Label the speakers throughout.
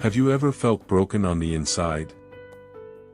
Speaker 1: Have you ever felt broken on the inside?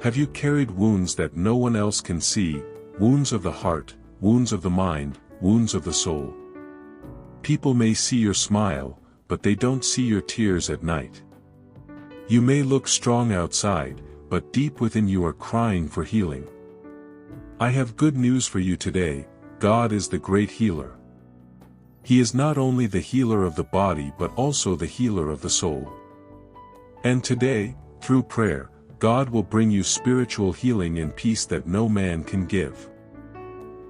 Speaker 1: Have you carried wounds that no one else can see, wounds of the heart, wounds of the mind, wounds of the soul? People may see your smile, but they don't see your tears at night. You may look strong outside, but deep within you are crying for healing. I have good news for you today. God is the great healer. He is not only the healer of the body but also the healer of the soul. And today, through prayer, God will bring you spiritual healing and peace that no man can give.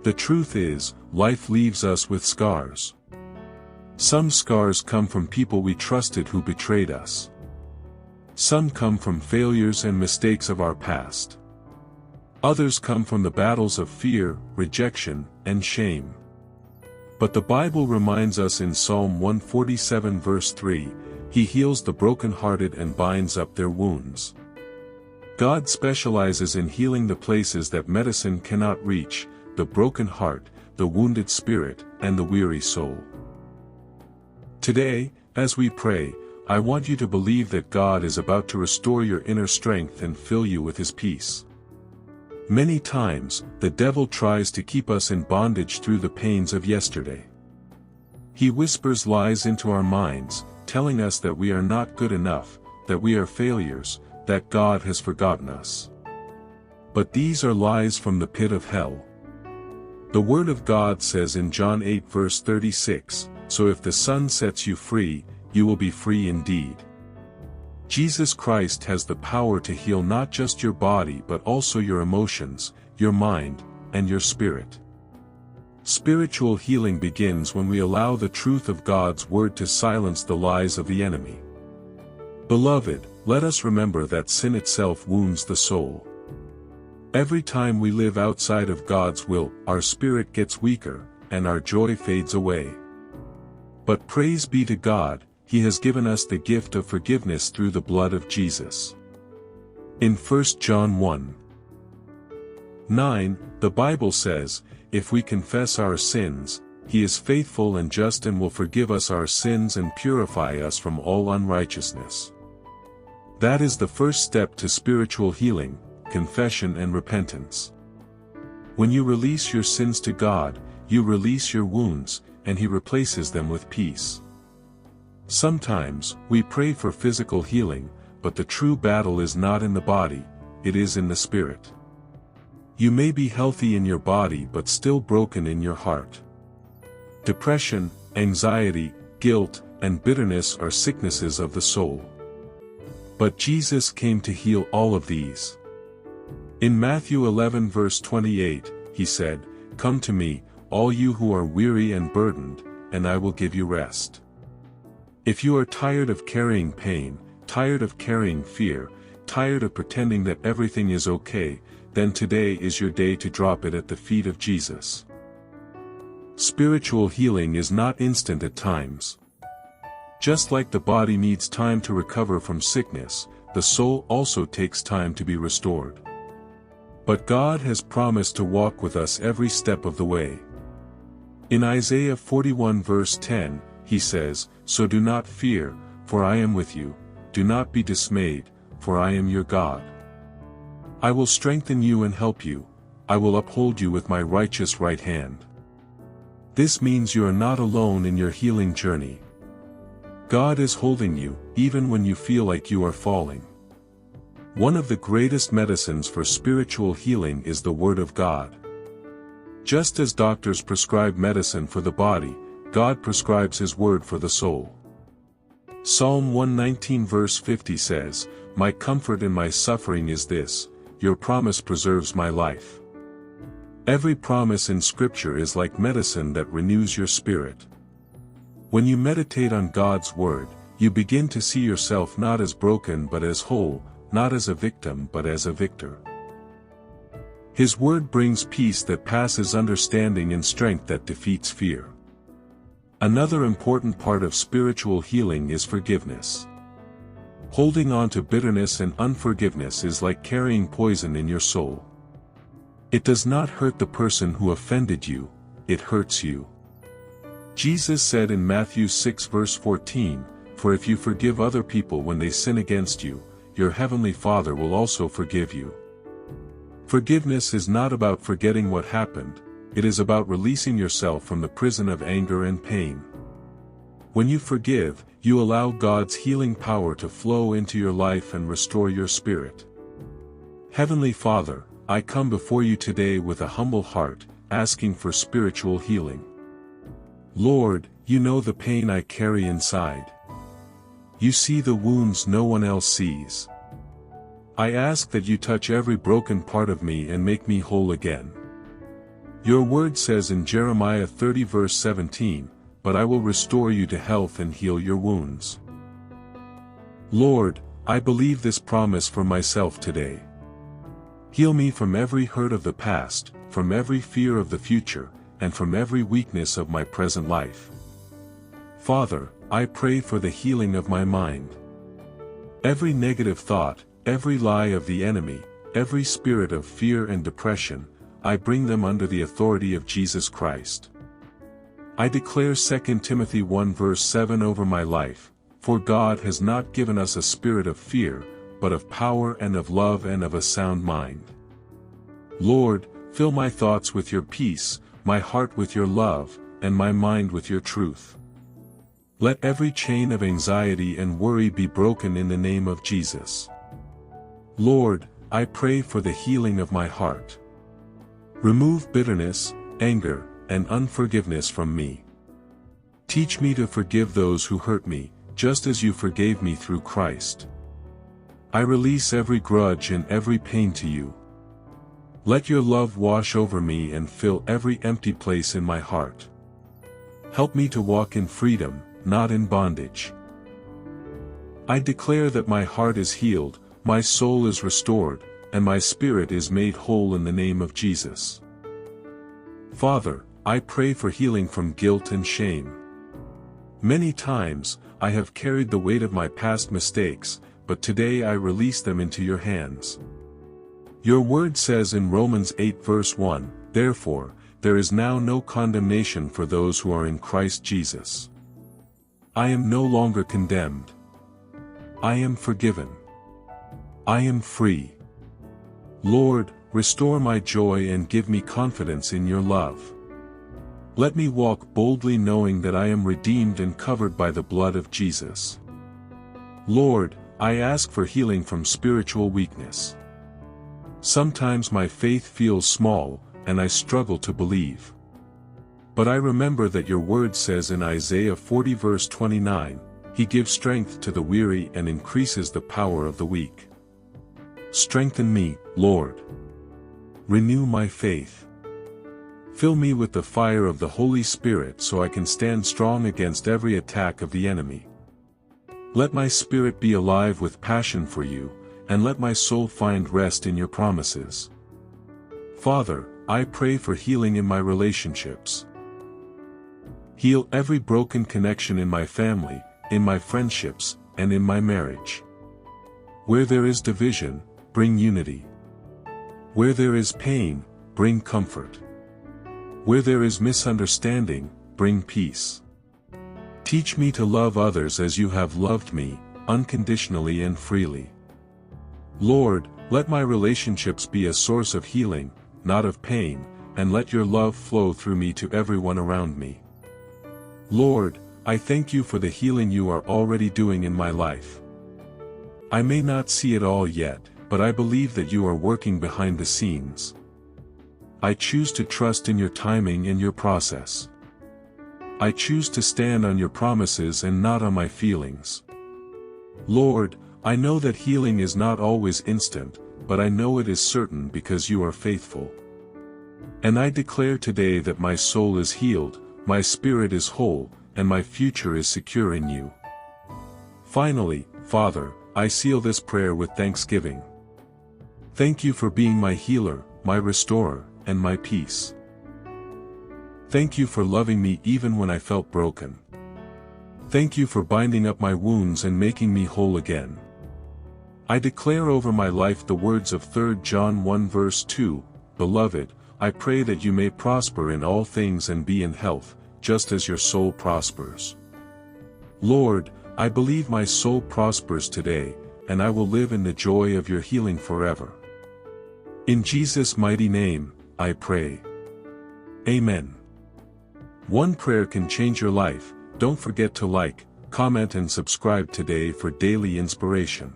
Speaker 1: The truth is, life leaves us with scars. Some scars come from people we trusted who betrayed us. Some come from failures and mistakes of our past. Others come from the battles of fear, rejection, and shame. But the Bible reminds us in Psalm 147 verse 3, He heals the brokenhearted and binds up their wounds. God specializes in healing the places that medicine cannot reach, the broken heart, the wounded spirit, and the weary soul. Today, as we pray, I want you to believe that God is about to restore your inner strength and fill you with His peace. Many times, the devil tries to keep us in bondage through the pains of yesterday. He whispers lies into our minds, telling us that we are not good enough, that we are failures, that God has forgotten us. But these are lies from the pit of hell. The Word of God says in John 8 verse 36, "So if the Son sets you free, you will be free indeed." Jesus Christ has the power to heal not just your body but also your emotions, your mind, and your spirit. Spiritual healing begins when we allow the truth of God's Word to silence the lies of the enemy. Beloved, let us remember that sin itself wounds the soul. Every time we live outside of God's will, our spirit gets weaker, and our joy fades away. But praise be to God, He has given us the gift of forgiveness through the blood of Jesus. In 1 John 1:9, the Bible says, "If we confess our sins, He is faithful and just and will forgive us our sins and purify us from all unrighteousness." That is the first step to spiritual healing, confession and repentance. When you release your sins to God, you release your wounds, and He replaces them with peace. Sometimes, we pray for physical healing, but the true battle is not in the body, it is in the spirit. You may be healthy in your body but still broken in your heart. Depression, anxiety, guilt, and bitterness are sicknesses of the soul. But Jesus came to heal all of these. In Matthew 11 verse 28, He said, "Come to me, all you who are weary and burdened, and I will give you rest." If you are tired of carrying pain, tired of carrying fear, tired of pretending that everything is okay, then today is your day to drop it at the feet of Jesus. Spiritual healing is not instant at times. Just like the body needs time to recover from sickness, the soul also takes time to be restored. But God has promised to walk with us every step of the way. In Isaiah 41 verse 10, He says, "So do not fear, for I am with you, do not be dismayed, for I am your God. I will strengthen you and help you, I will uphold you with my righteous right hand." This means you are not alone in your healing journey. God is holding you, even when you feel like you are falling. One of the greatest medicines for spiritual healing is the Word of God. Just as doctors prescribe medicine for the body, God prescribes His Word for the soul. Psalm 119 verse 50 says, "My comfort in my suffering is this, your promise preserves my life." Every promise in Scripture is like medicine that renews your spirit. When you meditate on God's Word, you begin to see yourself not as broken but as whole, not as a victim but as a victor. His Word brings peace that passes understanding and strength that defeats fear. Another important part of spiritual healing is forgiveness. Holding on to bitterness and unforgiveness is like carrying poison in your soul. It does not hurt the person who offended you, it hurts you. Jesus said in Matthew 6 verse 14, for if you forgive other people when they sin against you, your heavenly Father will also forgive you. Forgiveness is not about forgetting what happened, it is about releasing yourself from the prison of anger and pain. When you forgive, you allow God's healing power to flow into your life and restore your spirit. Heavenly Father, I come before you today with a humble heart, asking for spiritual healing. Lord, you know the pain I carry inside. You see the wounds no one else sees. I ask that you touch every broken part of me and make me whole again. Your word says in Jeremiah 30 verse 17, "But I will restore you to health and heal your wounds." Lord, I believe this promise for myself today. Heal me from every hurt of the past, from every fear of the future, and from every weakness of my present life. Father, I pray for the healing of my mind. Every negative thought, every lie of the enemy, every spirit of fear and depression, I bring them under the authority of Jesus Christ. I declare 2 Timothy 1 verse 7 over my life, "For God has not given us a spirit of fear, but of power and of love and of a sound mind." Lord, fill my thoughts with your peace, my heart with your love, and my mind with your truth. Let every chain of anxiety and worry be broken in the name of Jesus. Lord, I pray for the healing of my heart. Remove bitterness, anger, and unforgiveness from me. Teach me to forgive those who hurt me, just as you forgave me through Christ. I release every grudge and every pain to you. Let your love wash over me and fill every empty place in my heart. Help me to walk in freedom, not in bondage. I declare that my heart is healed, my soul is restored, and my spirit is made whole in the name of Jesus. Father, I pray for healing from guilt and shame. Many times, I have carried the weight of my past mistakes, but today I release them into your hands. Your word says in Romans 8 verse 1, "Therefore, there is now no condemnation for those who are in Christ Jesus. I am no longer condemned. I am forgiven. I am free. Lord, restore my joy and give me confidence in your love. Let me walk boldly knowing that I am redeemed and covered by the blood of Jesus. Lord, I ask for healing from spiritual weakness. Sometimes my faith feels small, and I struggle to believe. But I remember that your word says in Isaiah 40 verse 29, "He gives strength to the weary and increases the power of the weak." Strengthen me, Lord. Renew my faith. Fill me with the fire of the Holy Spirit so I can stand strong against every attack of the enemy. Let my spirit be alive with passion for you, and let my soul find rest in your promises. Father, I pray for healing in my relationships. Heal every broken connection in my family, in my friendships, and in my marriage. Where there is division, bring unity. Where there is pain, bring comfort. Where there is misunderstanding, bring peace. Teach me to love others as you have loved me, unconditionally and freely. Lord, let my relationships be a source of healing, not of pain, and let your love flow through me to everyone around me. Lord, I thank you for the healing you are already doing in my life. I may not see it all yet, but I believe that you are working behind the scenes. I choose to trust in your timing and your process. I choose to stand on your promises and not on my feelings. Lord, I know that healing is not always instant, but I know it is certain because you are faithful. And I declare today that my soul is healed, my spirit is whole, and my future is secure in you. Finally, Father, I seal this prayer with thanksgiving. Thank you for being my healer, my restorer, and my peace. Thank you for loving me even when I felt broken. Thank you for binding up my wounds and making me whole again. I declare over my life the words of 3 John 1 verse 2, "Beloved, I pray that you may prosper in all things and be in health, just as your soul prospers." Lord, I believe my soul prospers today, and I will live in the joy of your healing forever. In Jesus' mighty name, I pray. Amen. One prayer can change your life. Don't forget to like, comment and subscribe today for daily inspiration.